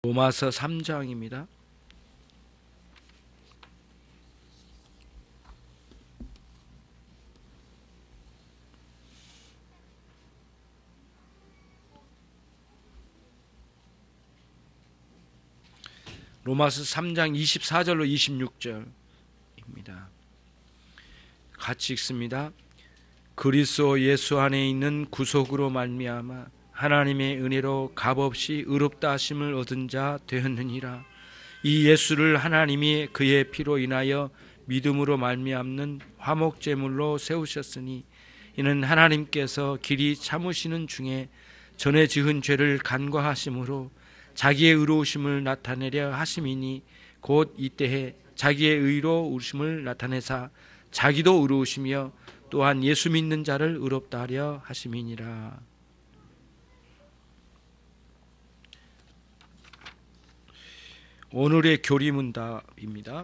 로마서 3장입니다. 로마서 3장 24절로 26절입니다. 같이 읽습니다. 그리스도 예수 안에 있는 구속으로 말미암아 하나님의 은혜로 값없이 의롭다 하심을 얻은 자 되었느니라. 이 예수를 하나님이 그의 피로 인하여 믿음으로 말미암는 화목제물로 세우셨으니 이는 하나님께서 길이 참으시는 중에 전에 지은 죄를 간과하심으로 자기의 의로우심을 나타내려 하심이니 곧 이때에 자기의 의로우심을 나타내사 자기도 의로우시며 또한 예수 믿는 자를 의롭다 하려 하심이니라. 오늘의 교리문답입니다.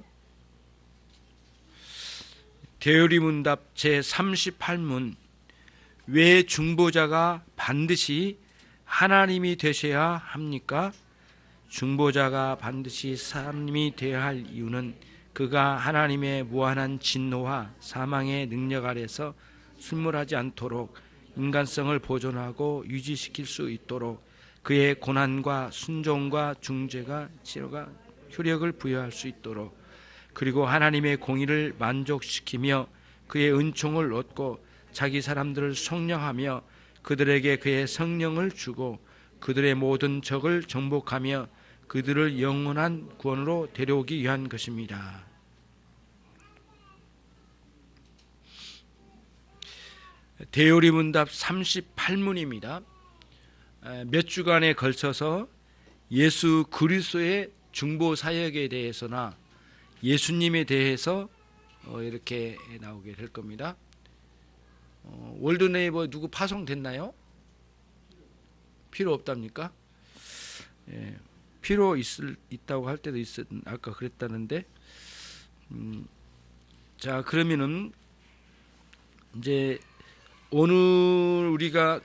대요리문답 제38문. 왜 중보자가 반드시 하나님이 되셔야 합니까? 중보자가 반드시 하나님이 되어야 할 이유는 그가 하나님의 무한한 진노와 사망의 능력 아래서 순물하지 않도록 인간성을 보존하고 유지시킬 수 있도록 그의 고난과 순종과 중재가 치료가 효력을 부여할 수 있도록, 그리고 하나님의 공의를 만족시키며 그의 은총을 얻고 자기 사람들을 속량하며 그들에게 그의 성령을 주고 그들의 모든 적을 정복하며 그들을 영원한 구원으로 데려오기 위한 것입니다. 대요리문답 38문입니다. 몇 주간에 걸쳐서 예수 그리스도의 중보 사역에 대해서나 예수님에 대해서 이렇게 나오게 될 겁니다. 월드네이버 누구 파송됐나요? 필요 없답니까? 예, 필요 있다고 할 때도 아까 그랬다는데, 자, 그러면은 이제 오늘 우리가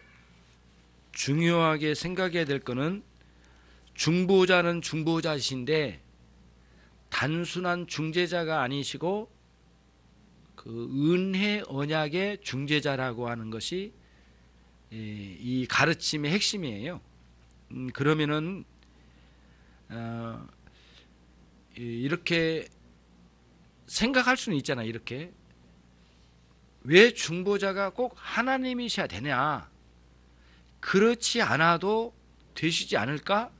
중요하게 생각해야 될 것은 중보자는 중보자이신데 단순한 중재자가 아니시고 그 은혜 언약의 중재자라고 하는 것이 이 가르침의 핵심이에요. 그러면은 이렇게 생각할 수는 있잖아요. 이렇게 왜 중보자가 꼭 하나님이셔야 되냐? 그렇지 않아도 되시지 않을까?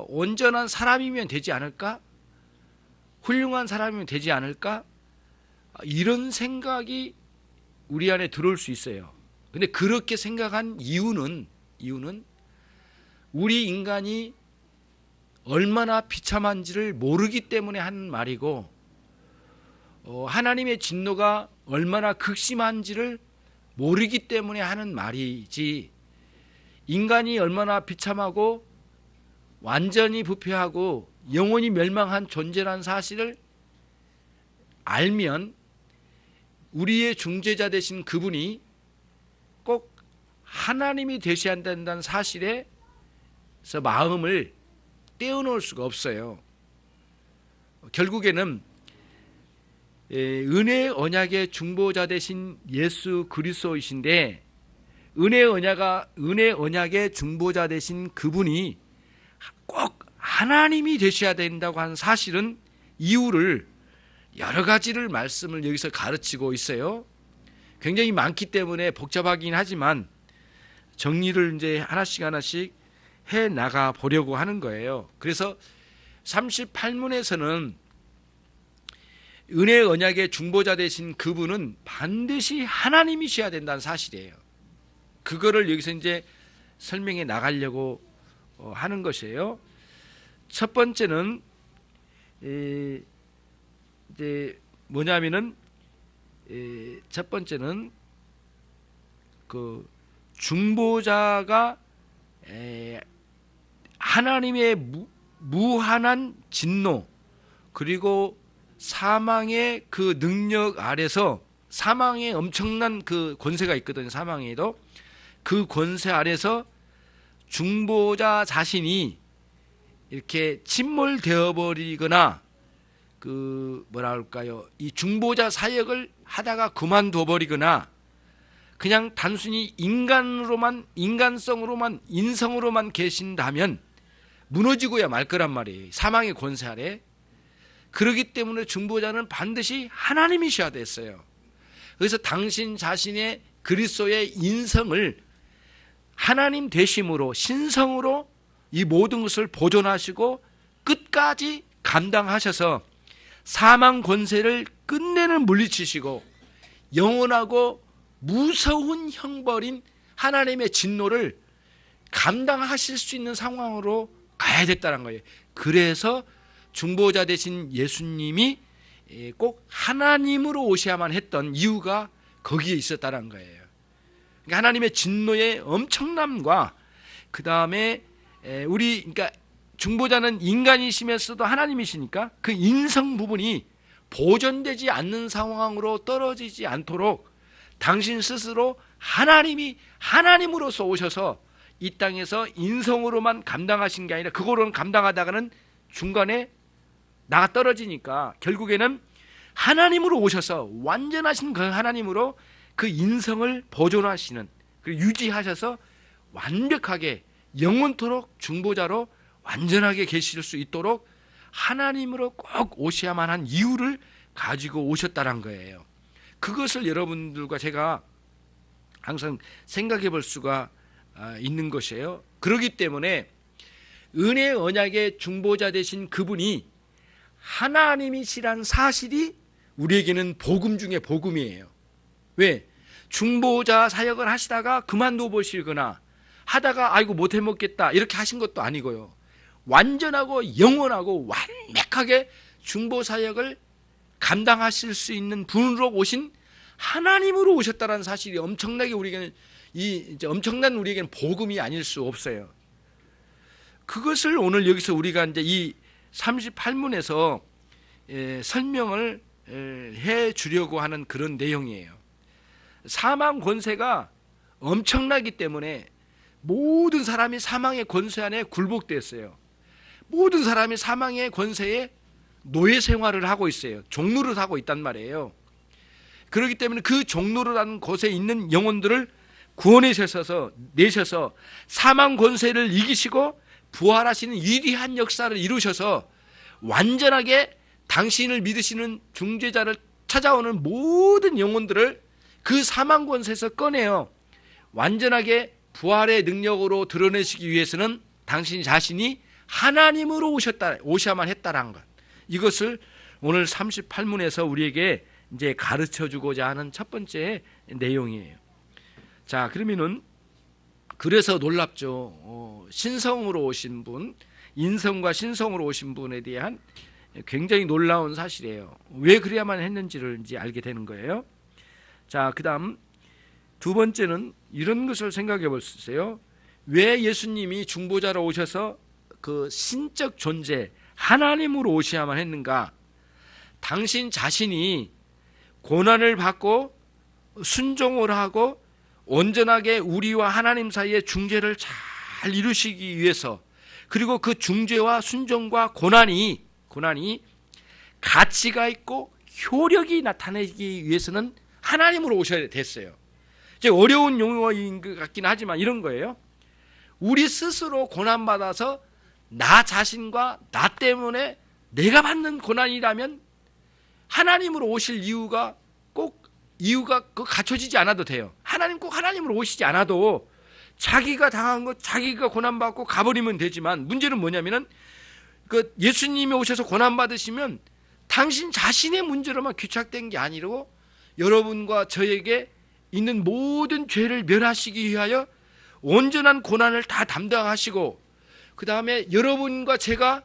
온전한 사람이면 되지 않을까? 훌륭한 사람이면 되지 않을까? 이런 생각이 우리 안에 들어올 수 있어요. 근데 그렇게 생각한 이유는 우리 인간이 얼마나 비참한지를 모르기 때문에 하는 말이고, 하나님의 진노가 얼마나 극심한지를 모르기 때문에 하는 말이지, 인간이 얼마나 비참하고 완전히 부패하고 영원히 멸망한 존재라는 사실을 알면 우리의 중재자 되신 그분이 꼭 하나님이 되셔야 한다는 사실에서 마음을 떼어놓을 수가 없어요. 결국에는 은혜의 언약의 중보자 되신 예수 그리스도이신데, 은혜 언약의 중보자 되신 그분이 꼭 하나님이 되셔야 된다고 하는 사실은 이유를 여러 가지를 말씀을 여기서 가르치고 있어요. 굉장히 많기 때문에 복잡하긴 하지만 정리를 이제 하나씩 해 나가 보려고 하는 거예요. 그래서 38문에서는 은혜의 언약의 중보자 되신 그분은 반드시 하나님이셔야 된다는 사실이에요. 그거를 여기서 이제 설명해 나가려고 하는 것이에요. 첫 번째는 이제 뭐냐면은 첫 번째는 그 중보자가 하나님의 무한한 진노 그리고 사망의 그 능력 아래서, 사망의 엄청난 그 권세가 있거든요. 사망에도 그 권세 아래서 중보자 자신이 이렇게 침몰되어 버리거나 이 중보자 사역을 하다가 그만둬 버리거나 그냥 단순히 인간성으로만 인성으로만 계신다면 무너지고야 말 거란 말이에요. 사망의 권세 아래. 그렇기 때문에 중보자는 반드시 하나님이셔야 됐어요. 그래서 당신 자신의 그리스도의 인성을 하나님 되심으로 신성으로 이 모든 것을 보존하시고 끝까지 감당하셔서 사망 권세를 끝내는 물리치시고 영원하고 무서운 형벌인 하나님의 진노를 감당하실 수 있는 상황으로 가야 됐다는 거예요. 그래서 중보자 되신 예수님이 꼭 하나님으로 오셔야만 했던 이유가 거기에 있었다는 거예요. 그러니까 하나님의 진노의 엄청남과 그 다음에 그러니까 중보자는 인간이시면서도 하나님이시니까 그 인성 부분이 보존되지 않는 상황으로 떨어지지 않도록 당신 스스로 하나님이 하나님으로서 오셔서 이 땅에서 인성으로만 감당하신 게 아니라 그거로는 감당하다가는 중간에 나가 떨어지니까 결국에는 하나님으로 오셔서 완전하신 그 하나님으로 그 인성을 보존하시는, 그리고 유지하셔서 완벽하게 영원토록 중보자로 완전하게 계실 수 있도록 하나님으로 꼭 오셔야만 한 이유를 가지고 오셨다는 거예요. 그것을 여러분들과 제가 항상 생각해 볼 수가 있는 것이에요. 그렇기 때문에 은혜의 언약의 중보자 되신 그분이 하나님이시란 사실이 우리에게는 복음 중에 복음이에요. 왜? 중보자 사역을 하시다가 그만둬 보시거나 하다가 아이고 못 해먹겠다 이렇게 하신 것도 아니고요. 완전하고 영원하고 완벽하게 중보 사역을 감당하실 수 있는 분으로 오신 하나님으로 오셨다는 사실이 엄청나게 우리에게는 엄청난 우리에게는 복음이 아닐 수 없어요. 그것을 오늘 여기서 우리가 이제 이 38문에서 설명을 해 주려고 하는 그런 내용이에요. 사망 권세가 엄청나기 때문에 모든 사람이 사망의 권세 안에 굴복됐어요. 모든 사람이 사망의 권세에 노예 생활을 하고 있어요. 종노릇 하고 있단 말이에요. 그렇기 때문에 그 종노릇하는 곳에 있는 영혼들을 내셔서 사망 권세를 이기시고 부활하시는 위대한 역사를 이루셔서 완전하게 당신을 믿으시는 중재자를 찾아오는 모든 영혼들을 그 사망 권세에서 꺼내어 완전하게 부활의 능력으로 드러내시기 위해서는 당신 자신이 하나님으로 오셔야만 했다라는 것. 이것을 오늘 38문에서 우리에게 이제 가르쳐 주고자 하는 첫 번째 내용이에요. 자, 그러면은 그래서 놀랍죠. 신성으로 오신 분, 인성과 신성으로 오신 분에 대한 굉장히 놀라운 사실이에요. 왜 그래야만 했는지를 이제 알게 되는 거예요. 자, 그다음 두 번째는 이런 것을 생각해 볼 수 있어요. 왜 예수님이 중보자로 오셔서 그 신적 존재 하나님으로 오셔야만 했는가? 당신 자신이 고난을 받고 순종을 하고 온전하게 우리와 하나님 사이의 중재를 잘 이루시기 위해서, 그리고 그 중재와 순종과 고난이 가치가 있고 효력이 나타내기 위해서는 하나님으로 오셔야 됐어요. 이제 어려운 용어인 것 같긴 하지만 이런 거예요. 우리 스스로 고난받아서 나 자신과 나 때문에 내가 받는 고난이라면 하나님으로 오실 이유가 갖춰지지 않아도 돼요. 하나님 꼭 하나님으로 오시지 않아도 자기가 당한 것, 자기가 고난받고 가버리면 되지만, 문제는 뭐냐면은 그 예수님이 오셔서 고난받으시면 당신 자신의 문제로만 귀착된 게 아니고 여러분과 저에게 있는 모든 죄를 멸하시기 위하여 온전한 고난을 다 담당하시고, 그 다음에 여러분과 제가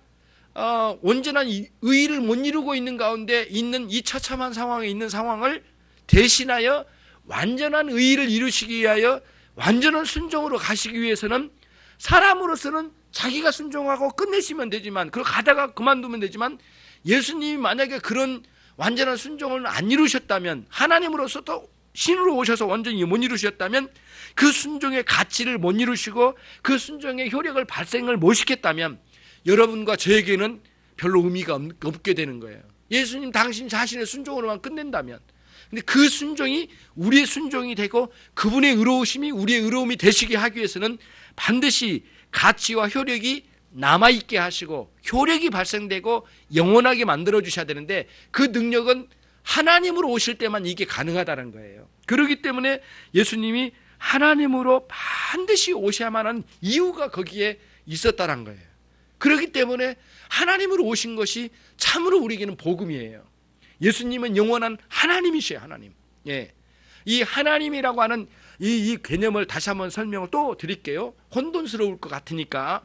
온전한 의의를 못 이루고 있는 가운데 있는 이 처참한 상황에 있는 상황을 대신하여 완전한 의의를 이루시기 위하여 완전한 순종으로 가시기 위해서는 사람으로서는 자기가 순종하고 끝내시면 되지만, 그걸 가다가 그만두면 되지만, 예수님이 만약에 그런 완전한 순종을 안 이루셨다면 하나님으로서도 신으로 오셔서 완전히 못 이루셨다면, 그 순종의 가치를 못 이루시고 그 순종의 효력을 발생을 못 시켰다면 여러분과 저에게는 별로 의미가 없게 되는 거예요. 예수님 당신 자신의 순종으로만 끝낸다면. 근데 그 순종이 우리의 순종이 되고 그분의 의로우심이 우리의 의로움이 되시게 하기 위해서는 반드시 가치와 효력이 남아있게 하시고 효력이 발생되고 영원하게 만들어 주셔야 되는데, 그 능력은 하나님으로 오실 때만 이게 가능하다는 거예요. 그렇기 때문에 예수님이 하나님으로 반드시 오셔야만 하는 이유가 거기에 있었다는 거예요. 그렇기 때문에 하나님으로 오신 것이 참으로 우리에게는 복음이에요. 예수님은 영원한 하나님이셔요. 하나님. 예. 이 하나님이라고 하는 이 개념을 다시 한번 설명을 또 드릴게요. 혼돈스러울 것 같으니까.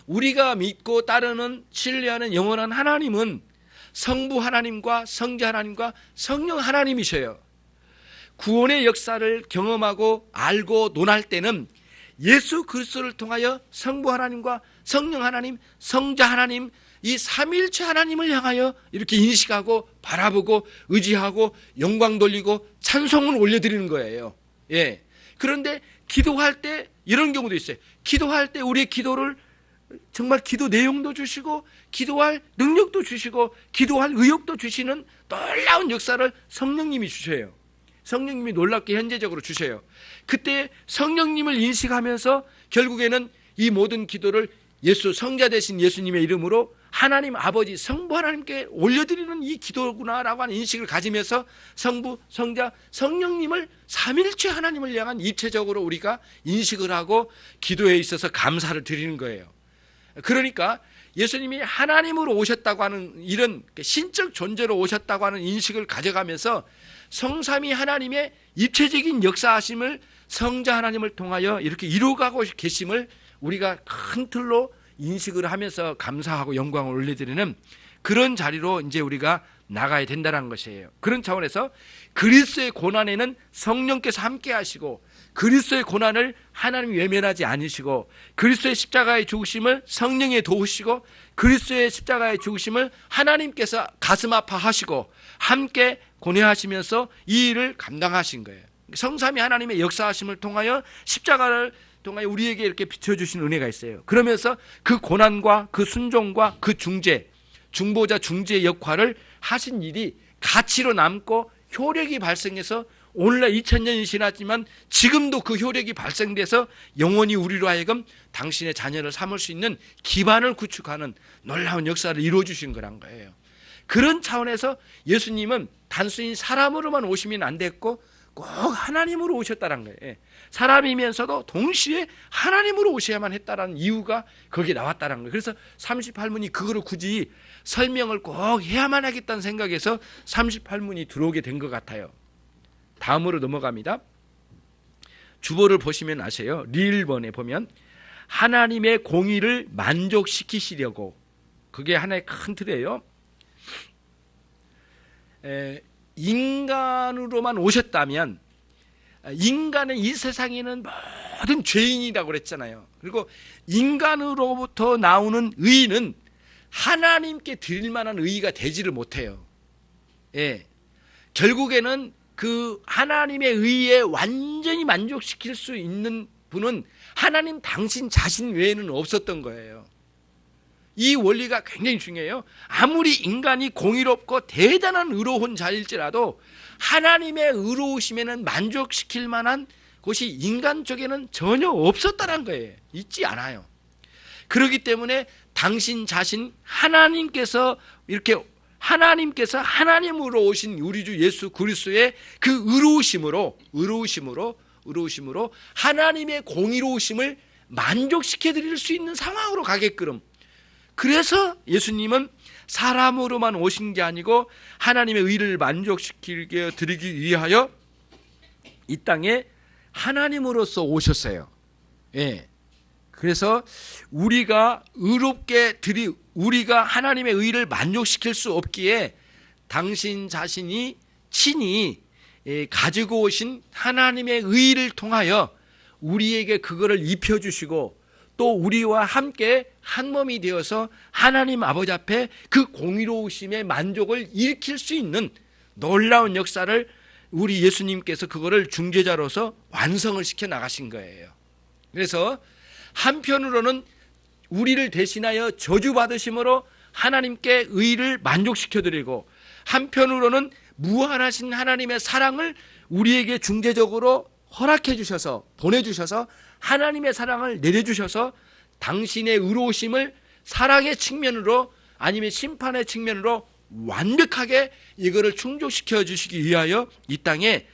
우리가 믿고 따르는 신뢰하는 영원한 하나님은 성부 하나님과 성자 하나님과 성령 하나님이셔요. 구원의 역사를 경험하고 알고 논할 때는 예수 그리스도를 통하여 성부 하나님과 성령 하나님, 성자 하나님, 이 삼위일체 하나님을 향하여 이렇게 인식하고 바라보고 의지하고 영광 돌리고 찬송을 올려드리는 거예요. 예. 그런데 기도할 때 이런 경우도 있어요. 기도할 때 우리의 기도를 정말 기도 내용도 주시고 기도할 능력도 주시고 기도할 의욕도 주시는 놀라운 역사를 성령님이 주셔요. 성령님이 놀랍게 현재적으로 주셔요. 그때 성령님을 인식하면서 결국에는 이 모든 기도를 예수 성자 되신 예수님의 이름으로 하나님 아버지 성부 하나님께 올려드리는 이 기도구나라고 하는 인식을 가지면서 성부, 성자, 성령님을 삼일체 하나님을 향한 입체적으로 우리가 인식을 하고 기도에 있어서 감사를 드리는 거예요. 그러니까 예수님이 하나님으로 오셨다고 하는 이런 신적 존재로 오셨다고 하는 인식을 가져가면서 성삼위 하나님의 입체적인 역사하심을 성자 하나님을 통하여 이렇게 이루어가고 계심을 우리가 큰 틀로 인식을 하면서 감사하고 영광을 올려드리는 그런 자리로 이제 우리가 나가야 된다는 것이에요. 그런 차원에서 그리스도의 고난에는 성령께서 함께 하시고 그리스도의 고난을 하나님이 외면하지 않으시고 그리스도의 십자가의 죽으심을 성령에 도우시고 그리스도의 십자가의 죽으심을 하나님께서 가슴 아파하시고 함께 고뇌하시면서 이 일을 감당하신 거예요. 성삼위 하나님의 역사하심을 통하여 십자가를 통하여 우리에게 이렇게 비춰주신 은혜가 있어요. 그러면서 그 고난과 그 순종과 그 중재, 중보자 중재의 역할을 하신 일이 가치로 남고 효력이 발생해서 오늘날 2000년이 지났지만 지금도 그 효력이 발생돼서 영원히 우리로 하여금 당신의 자녀를 삼을 수 있는 기반을 구축하는 놀라운 역사를 이루어주신 거란 거예요. 그런 차원에서 예수님은 단순히 사람으로만 오시면 안 됐고 꼭 하나님으로 오셨다는 거예요. 사람이면서도 동시에 하나님으로 오셔야만 했다는 이유가 거기에 나왔다는 거예요. 그래서 38문이 그거를 굳이 설명을 꼭 해야만 하겠다는 생각에서 38문이 들어오게 된 것 같아요. 다음으로 넘어갑니다. 주보를 보시면 아세요. 리일번에 보면 하나님의 공의를 만족시키시려고, 그게 하나의 큰 틀이에요. 인간으로만 오셨다면 인간은 이 세상에는 모든 죄인이라고 그랬잖아요. 그리고 인간으로부터 나오는 의는 하나님께 드릴 만한 의가 되지를 못해요. 예. 결국에는 그 하나님의 의에 완전히 만족시킬 수 있는 분은 하나님 당신 자신 외에는 없었던 거예요. 이 원리가 굉장히 중요해요. 아무리 인간이 공의롭고 대단한 의로운 자일지라도 하나님의 의로우심에는 만족시킬 만한 곳이 인간 쪽에는 전혀 없었다는 거예요. 있지 않아요. 그렇기 때문에 당신 자신 하나님께서 이렇게 하나님께서 하나님으로 오신 우리 주 예수 그리스도의 그 의로우심으로 하나님의 공의로우심을 만족시켜 드릴 수 있는 상황으로 가게끔, 그래서 예수님은 사람으로만 오신 게 아니고 하나님의 의를 만족시키게 드리기 위하여 이 땅에 하나님으로서 오셨어요. 예. 그래서 우리가 우리가 하나님의 의를 만족시킬 수 없기에 당신 자신이 친히 가지고 오신 하나님의 의를 통하여 우리에게 그거를 입혀주시고 또 우리와 함께 한 몸이 되어서 하나님 아버지 앞에 그 공의로우심의 만족을 일으킬 수 있는 놀라운 역사를 우리 예수님께서 그거를 중재자로서 완성을 시켜 나가신 거예요. 그래서 한편으로는 우리를 대신하여 저주받으심으로 하나님께 의를 만족시켜드리고, 한편으로는 무한하신 하나님의 사랑을 우리에게 중재적으로 허락해 주셔서, 보내주셔서 하나님의 사랑을 내려주셔서 당신의 의로우심을 사랑의 측면으로 아니면 심판의 측면으로 완벽하게 이거를 충족시켜 주시기 위하여 이 땅에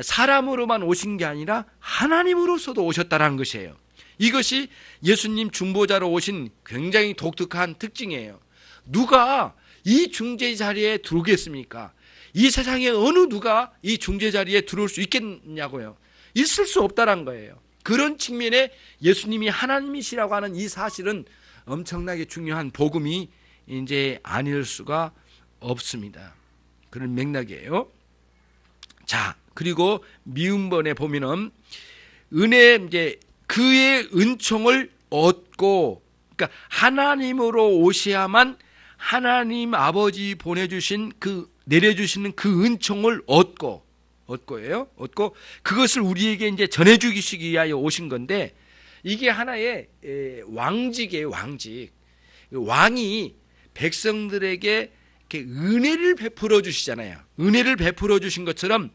사람으로만 오신 게 아니라 하나님으로서도 오셨다는 것이에요. 이것이 예수님 중보자로 오신 굉장히 독특한 특징이에요. 누가 이 중재 자리에 들어오겠습니까? 이 세상에 어느 누가 이 중재 자리에 들어올 수 있겠냐고요. 있을 수 없다는 거예요. 그런 측면에 예수님이 하나님이시라고 하는 이 사실은 엄청나게 중요한 복음이 이제 아닐 수가 없습니다. 그런 맥락이에요. 자, 그리고 미음번에 보면은 은혜, 이제 그의 은총을 얻고, 그러니까 하나님으로 오셔야만 하나님 아버지 보내주신 내려주시는 그 은총을 얻고예요. 얻고 그것을 우리에게 이제 전해주시기 위하여 오신 건데, 이게 하나의 왕직이에요. 왕직. 왕이 백성들에게 이렇게 은혜를 베풀어 주시잖아요. 은혜를 베풀어 주신 것처럼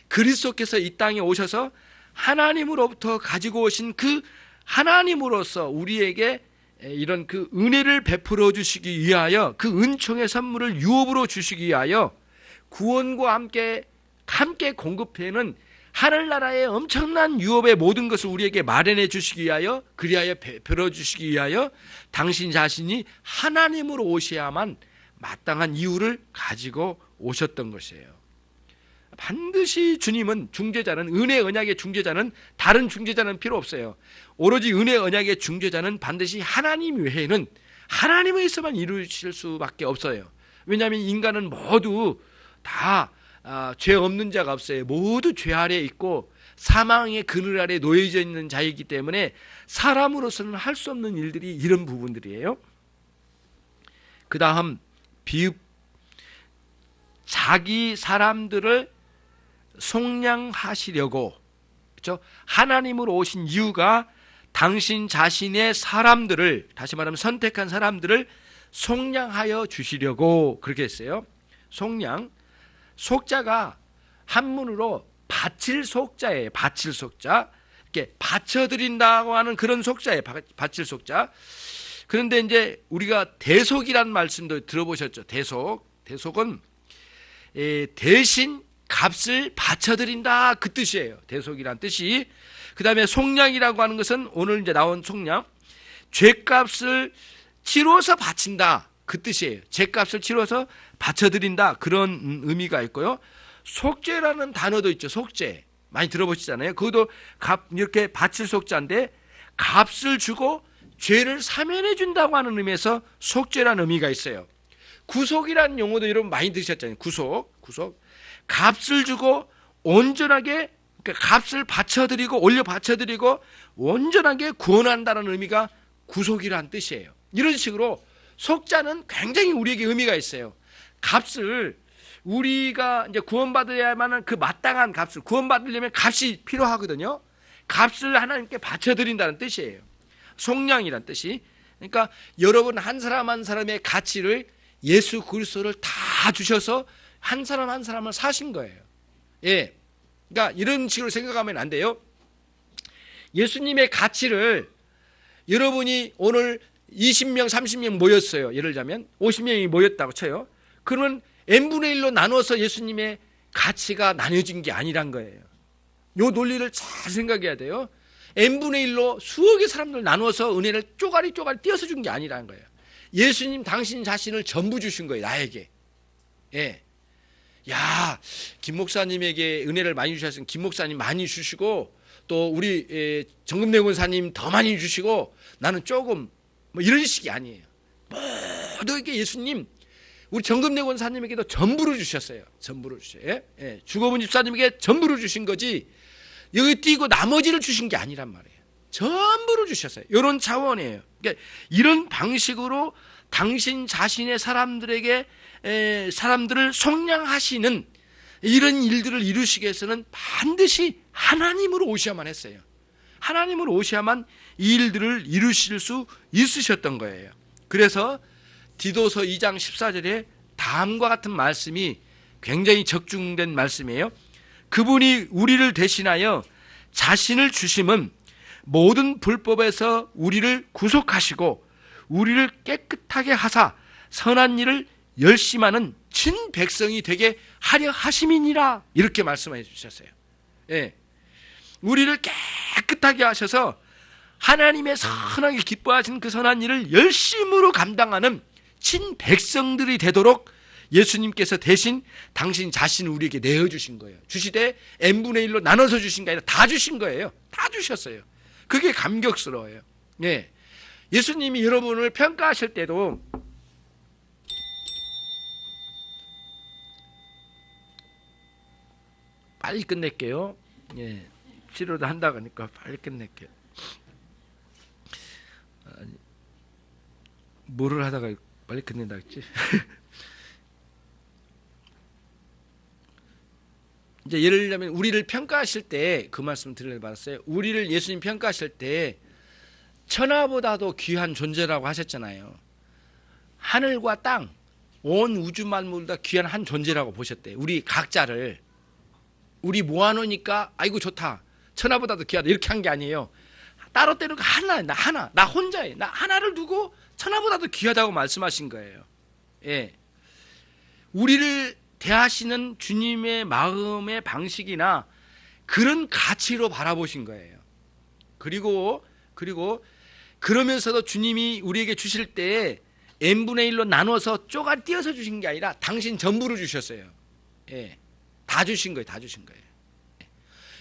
그리스도께서 이 땅에 오셔서 하나님으로부터 가지고 오신 그 하나님으로서 우리에게 이런 그 은혜를 베풀어 주시기 위하여, 그 은총의 선물을 유업으로 주시기 위하여 구원과 함께 공급해는 하늘나라의 엄청난 유업의 모든 것을 우리에게 마련해 주시기 위하여, 그리하여 베풀어 주시기 위하여 당신 자신이 하나님으로 오셔야만 마땅한 이유를 가지고 오셨던 것이에요. 반드시 주님은 중재자는, 은혜 언약의 중재자는, 다른 중재자는 필요 없어요. 오로지 은혜 언약의 중재자는 반드시 하나님 외에는 하나님에서만 이루실 수밖에 없어요. 왜냐하면 인간은 모두 다 죄 없는 자가 없어요. 모두 죄 아래에 있고 사망의 그늘 아래 놓여져 있는 자이기 때문에 사람으로서는 할 수 없는 일들이 이런 부분들이에요. 그 다음 비읍, 자기 사람들을 속량하시려고, 그렇죠? 하나님으로 오신 이유가 당신 자신의 사람들을, 다시 말하면 선택한 사람들을 속량하여 주시려고 그렇게 했어요. 속량, 속자가 한문으로 바칠 속자예요. 바칠 속자. 이렇게 바쳐드린다고 하는 그런 속자예요. 바칠 속자. 그런데 이제 우리가 대속이라는 말씀도 들어보셨죠. 대속은 대신 값을 바쳐드린다, 그 뜻이에요. 대속이란 뜻이. 그 다음에 속량이라고 하는 것은 오늘 이제 나온 속량, 죄값을 치러서 바친다, 그 뜻이에요. 죄값을 치러서 바쳐드린다, 그런 의미가 있고요. 속죄라는 단어도 있죠. 속죄 많이 들어보시잖아요. 그것도 이렇게 바칠 속자인데 값을 주고 죄를 사면해 준다고 하는 의미에서 속죄라는 의미가 있어요. 구속이라는 용어도 여러분 많이 들으셨잖아요. 구속. 값을 주고 온전하게, 그러니까 값을 바쳐드리고 올려 바쳐드리고 온전하게 구원한다는 의미가 구속이라는 뜻이에요. 이런 식으로 속자는 굉장히 우리에게 의미가 있어요. 값을, 우리가 이제 구원받아야만 그 마땅한 값을, 구원받으려면 값이 필요하거든요. 값을 하나님께 바쳐드린다는 뜻이에요. 속량이란 뜻이. 그러니까 여러분 한 사람 한 사람의 가치를 예수 그리스도를 다 주셔서 한 사람 한 사람을 사신 거예요. 예. 그러니까 이런 식으로 생각하면 안 돼요. 예수님의 가치를, 여러분이 오늘 20명, 30명 모였어요. 예를 들자면 50명이 모였다고 쳐요. 그러면 n분의 1로 나눠서 예수님의 가치가 나눠진 게 아니란 거예요. 이 논리를 잘 생각해야 돼요. n분의 1로 수억의 사람들 나눠서 은혜를 쪼가리 띄어서 준 게 아니라는 거예요. 예수님 당신 자신을 전부 주신 거예요. 나에게. 예. 야, 김 목사님에게 은혜를 많이 주셨으면 김 목사님 많이 주시고, 또 우리 정금래 권사님 더 많이 주시고 나는 조금, 뭐 이런 식이 아니에요. 모두에게 예수님, 우리 정금래 권사님에게도 전부로 주셨어요. 전부로 주셔요. 예. 죽어본 집사님에게 전부로 주신 거지, 여기 띄고 나머지를 주신 게 아니란 말이에요. 전부로 주셨어요. 이런 차원이에요. 그러니까 이런 방식으로 당신 자신의 사람들을 속량하시는, 이런 일들을 이루시기 위해서는 반드시 하나님으로 오셔야만 했어요. 하나님으로 오셔야만 이 일들을 이루실 수 있으셨던 거예요. 그래서 디도서 2장 14절에 다음과 같은 말씀이 굉장히 적중된 말씀이에요. 그분이 우리를 대신하여 자신을 주심은 모든 불법에서 우리를 구속하시고 우리를 깨끗하게 하사 선한 일을 열심하는 친 백성이 되게 하려 하심이니라, 이렇게 말씀해 주셨어요. 예. 우리를 깨끗하게 하셔서 하나님의 선하게 기뻐하시는 그 선한 일을 열심으로 감당하는 친 백성들이 되도록 예수님께서 대신 당신 자신을 우리에게 내어주신 거예요. 주시되 n분의 1로 나눠서 주신 게 아니라 다 주신 거예요. 다 주셨어요. 그게 감격스러워요. 예. 예수님이 여러분을 평가하실 때도 빨리 끝낼게요. 예. 치료도 한다고 하니까 빨리 끝낼게요. 뭐를 하다가 빨리 끝낸다 했지? 이제 예를 들면 우리를 평가하실 때 그 말씀 드리려 받았어요. 우리를 예수님 평가하실 때 천하보다도 귀한 존재라고 하셨잖아요. 하늘과 땅, 온 우주 만물 다 귀한 한 존재라고 보셨대요. 우리 각자를. 우리 모아놓으니까 아이고 좋다, 천하보다도 귀하다, 이렇게 한 게 아니에요. 따로 때로 하나, 나 혼자예요. 나 하나를 두고 천하보다도 귀하다고 말씀하신 거예요. 예. 우리를 대하시는 주님의 마음의 방식이나 그런 가치로 바라보신 거예요. 그리고 그러면서도 주님이 우리에게 주실 때 n분의 1로 나눠서 쪼가 띄어서 주신 게 아니라 당신 전부를 주셨어요. 예. 다 주신 거예요. 다 주신 거예요.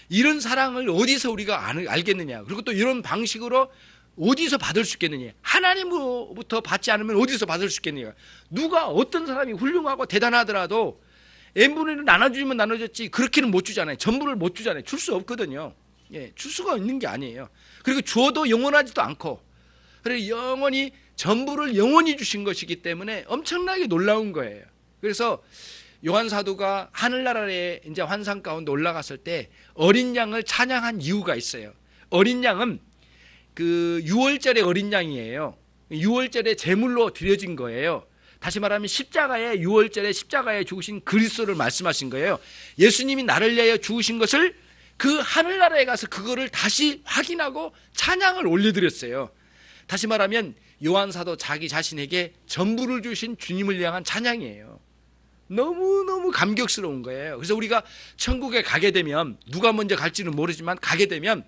이런 사랑을 어디서 우리가 알겠느냐. 그리고 또 이런 방식으로 어디서 받을 수 있겠느냐. 하나님으로부터 받지 않으면 어디서 받을 수 있겠느냐. 누가 어떤 사람이 훌륭하고 대단하더라도 n분의 1로 나눠주면 나눠졌지 그렇게는 못 주잖아요. 전부를 못 주잖아요. 줄 수 없거든요. 예, 줄 수가 있는 게 아니에요. 그리고 주어도 영원하지도 않고, 그리고 영원히 전부를 영원히 주신 것이기 때문에 엄청나게 놀라운 거예요. 그래서 요한 사도가 하늘나라에 이제 환상 가운데 올라갔을 때 어린 양을 찬양한 이유가 있어요. 어린 양은 그 유월절의 어린 양이에요. 유월절에 제물로 드려진 거예요. 다시 말하면 십자가에, 유월절에 십자가에 죽으신 그리스도를 말씀하신 거예요. 예수님이 나를 위하여 죽으신 것을 그 하늘나라에 가서 그거를 다시 확인하고 찬양을 올려드렸어요. 다시 말하면 요한 사도 자기 자신에게 전부를 주신 주님을 향한 찬양이에요. 너무너무 감격스러운 거예요. 그래서 우리가 천국에 가게 되면, 누가 먼저 갈지는 모르지만 가게 되면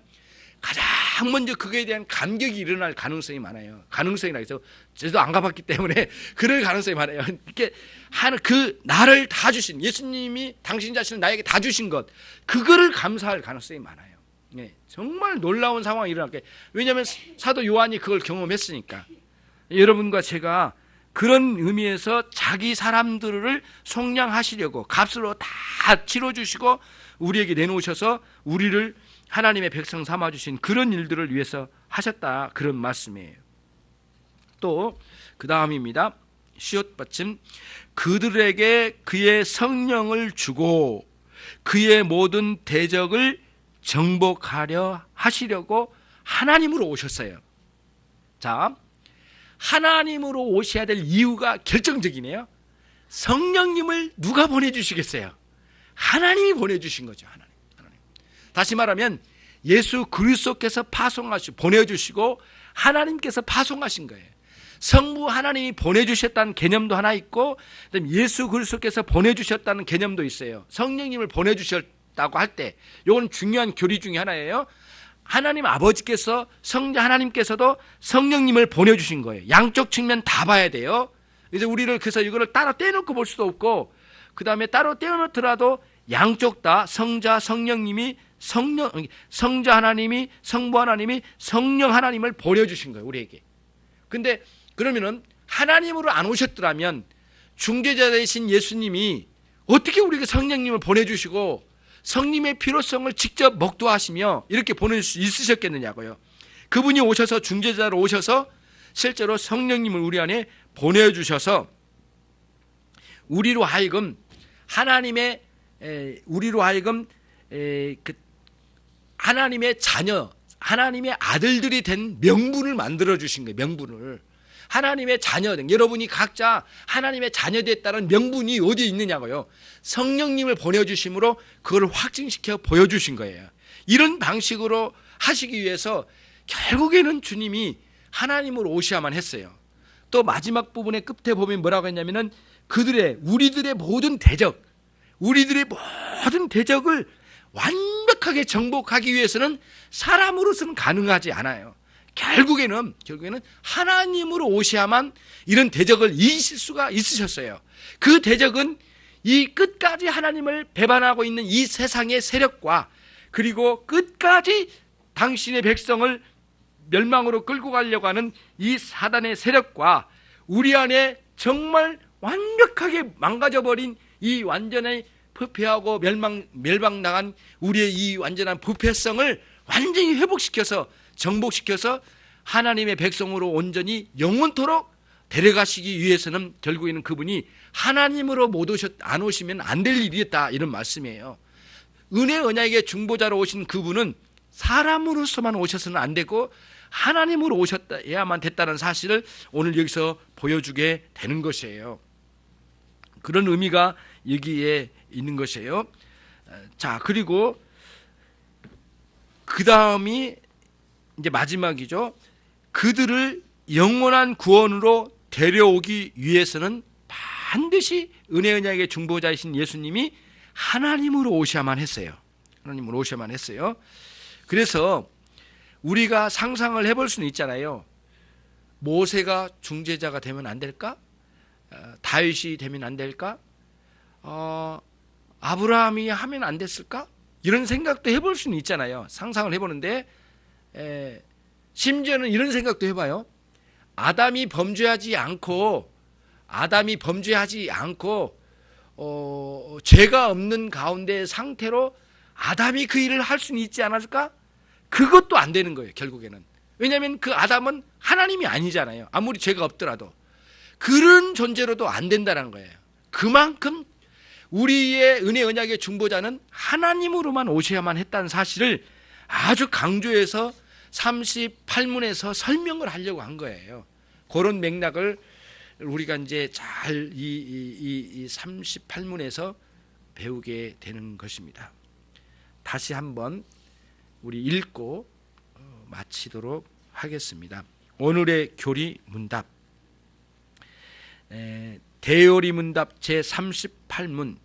가장 먼저 그거에 대한 감격이 일어날 가능성이 많아요. 가능성이라 해서 저도 안 가봤기 때문에 그럴 가능성이 많아요. 이렇게 하는 그 나를 다 주신, 예수님이 당신 자신을 나에게 다 주신 것, 그거를 감사할 가능성이 많아요. 네, 정말 놀라운 상황이 일어날 거예요. 왜냐하면 사도 요한이 그걸 경험했으니까. 여러분과 제가 그런 의미에서 자기 사람들을 속량하시려고 값으로 다 치러주시고 우리에게 내놓으셔서 우리를 하나님의 백성 삼아주신 그런 일들을 위해서 하셨다, 그런 말씀이에요. 또 그 다음입니다. 시옷 받침. 그들에게 그의 성령을 주고 그의 모든 대적을 정복하려 하시려고 하나님으로 오셨어요. 자, 하나님으로 오셔야 될 이유가 결정적이네요. 성령님을 누가 보내주시겠어요? 하나님이 보내주신 거죠. 하나님. 다시 말하면 예수 그리스도께서 보내주시고 하나님께서 파송하신 거예요. 성부 하나님이 보내주셨다는 개념도 하나 있고, 그다음에 예수 그리스도께서 보내주셨다는 개념도 있어요. 성령님을 보내주셨다고 할 때 이건 중요한 교리 중에 하나예요. 하나님 아버지께서, 성자 하나님께서도 성령님을 보내주신 거예요. 양쪽 측면 다 봐야 돼요. 이제 우리를 그래서 이거를 따로 떼놓고 볼 수도 없고, 그 다음에 따로 떼어놓더라도 양쪽 다 성자 성령님이 성자 하나님이, 성부 하나님이, 성령 하나님을 보내주신 거예요, 우리에게. 근데 그러면은 하나님으로 안 오셨더라면 중재자 되신 예수님이 어떻게 우리에게 성령님을 보내주시고 성님의 필요성을 직접 목도하시며 이렇게 보낼 수 있으셨겠느냐고요. 그분이 오셔서 중재자로 오셔서 실제로 성령님을 우리 안에 보내주셔서 우리로 하여금 하나님의 우리로 하여금 하나님의 자녀, 하나님의 아들들이 된 명분을 만들어 주신 거예요. 명분을. 하나님의 자녀, 여러분이 각자 하나님의 자녀 됐다는 명분이 어디에 있느냐고요. 성령님을 보내주심으로 그걸 확증시켜 보여주신 거예요. 이런 방식으로 하시기 위해서 결국에는 주님이 하나님으로 오셔야만 했어요. 또 마지막 부분의 끝에 보면 뭐라고 했냐면은 우리들의 모든 대적, 우리들의 모든 대적을 완벽하게 정복하기 위해서는 사람으로서는 가능하지 않아요. 결국에는 하나님으로 오셔야만 이런 대적을 이기실 수가 있으셨어요. 그 대적은 이 끝까지 하나님을 배반하고 있는 이 세상의 세력과 그리고 끝까지 당신의 백성을 멸망으로 끌고 가려고 하는 이 사단의 세력과 우리 안에 정말 완벽하게 망가져버린 이 완전히 부패하고 멸망당한 우리의 이 완전한 부패성을 완전히 회복시켜서 정복시켜서 하나님의 백성으로 온전히 영원토록 데려가시기 위해서는 결국에는 그분이 하나님으로 안 오시면 안 될 일이었다, 이런 말씀이에요. 은혜 언약의 중보자로 오신 그분은 사람으로서만 오셔서는 안 되고 하나님으로 오셨어야만 됐다는 사실을 오늘 여기서 보여주게 되는 것이에요. 그런 의미가 여기에 있는 것이에요. 자, 그리고 그 다음이 이제 마지막이죠. 그들을 영원한 구원으로 데려오기 위해서는 반드시 은혜 언약의 중보자이신 예수님이 하나님으로 오셔야만 했어요. 하나님으로 오셔야만 했어요. 그래서 우리가 상상을 해볼 수는 있잖아요. 모세가 중재자가 되면 안 될까? 다윗이 되면 안 될까? 아브라함이 하면 안 됐을까? 이런 생각도 해볼 수는 있잖아요. 상상을 해보는데 심지어는 이런 생각도 해봐요. 아담이 범죄하지 않고 죄가 없는 가운데 상태로 아담이 그 일을 할 수는 있지 않았을까? 그것도 안 되는 거예요, 결국에는. 왜냐하면 그 아담은 하나님이 아니잖아요. 아무리 죄가 없더라도. 그런 존재로도 안 된다는 거예요. 그만큼 우리의 은혜 언약의 중보자는 하나님으로만 오셔야만 했다는 사실을 아주 강조해서 38문에서 설명을 하려고 한 거예요. 그런 맥락을 우리가 이제 잘 이 38문에서 배우게 되는 것입니다. 다시 한번 우리 읽고 마치도록 하겠습니다. 오늘의 교리 문답. 대요리 문답 제38문.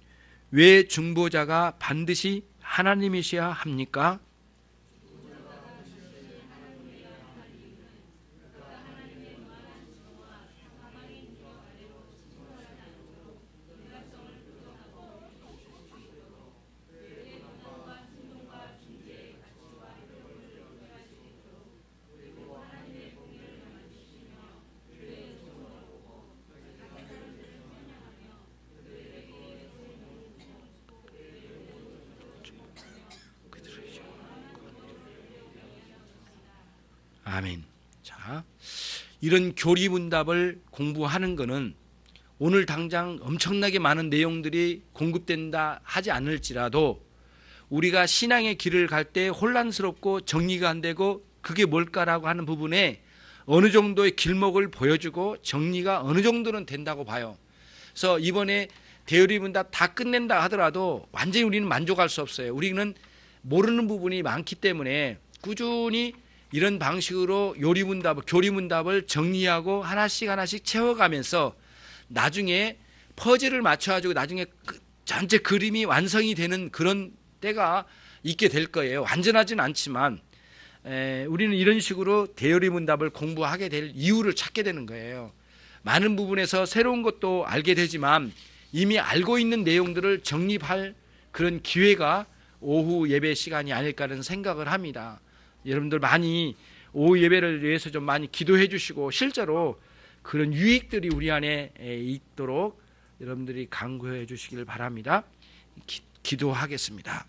왜 중보자가 반드시 하나님이셔야 합니까? 아멘. 자, 이런 교리 문답을 공부하는 것은 오늘 당장 엄청나게 많은 내용들이 공급된다 하지 않을지라도 우리가 신앙의 길을 갈 때 혼란스럽고 정리가 안 되고 그게 뭘까라고 하는 부분에 어느 정도의 길목을 보여주고 정리가 어느 정도는 된다고 봐요. 그래서 이번에 대요리 문답 다 끝낸다 하더라도 완전히 우리는 만족할 수 없어요. 우리는 모르는 부분이 많기 때문에 꾸준히 이런 방식으로 교리 문답을 정리하고 하나씩 채워가면서 나중에 퍼즐을 맞춰가지고 나중에 전체 그림이 완성이 되는 그런 때가 있게 될 거예요. 완전하진 않지만 우리는 이런 식으로 대요리 문답을 공부하게 될 이유를 찾게 되는 거예요. 많은 부분에서 새로운 것도 알게 되지만 이미 알고 있는 내용들을 정립할 그런 기회가 오후 예배 시간이 아닐까라는 생각을 합니다. 여러분들 많이 오후 예배를 위해서 좀 많이 기도해 주시고 실제로 그런 유익들이 우리 안에 있도록 여러분들이 간구해 주시길 바랍니다. 기도하겠습니다.